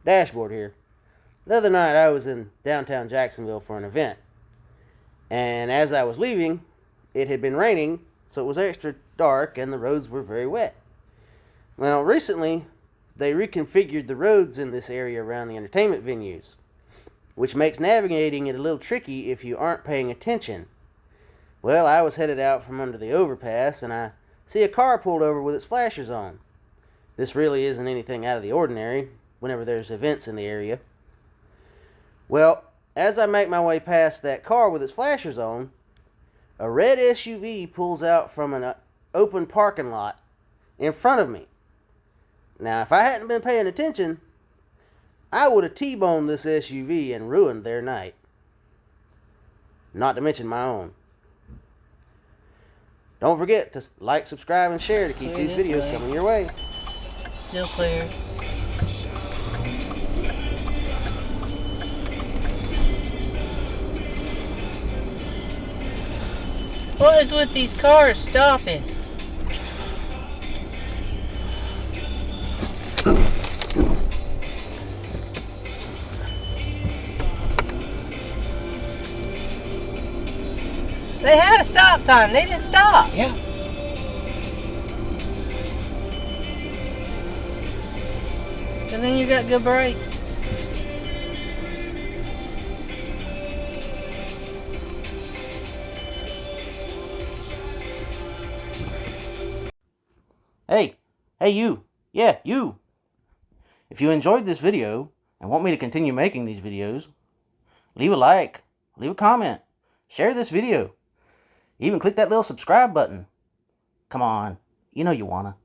dashboard here. The other night I was in downtown Jacksonville for an event, and as I was leaving, it had been raining, so it was extra dark and the roads were very wet. Well, recently they reconfigured the roads in this area around the entertainment venues, which makes navigating it a little tricky if you aren't paying attention. Well, I was headed out from under the overpass and I see a car pulled over with its flashers on. This really isn't anything out of the ordinary whenever there's events in the area. Well, as I make my way past that car with its flashers on, a red SUV pulls out from an open parking lot in front of me. Now, if I hadn't been paying attention, I would have T-boned this SUV and ruined their night. Not to mention my own. Don't forget to like, subscribe, and share to keep these videos coming your way. Still clear. What is with these cars stopping? They had a stop sign. They didn't stop. Yeah. And then you got good brakes. Hey you. Yeah, you. If you enjoyed this video and want me to continue making these videos, leave a like, leave a comment, share this video. Even click that little subscribe button. Come on, you know you wanna.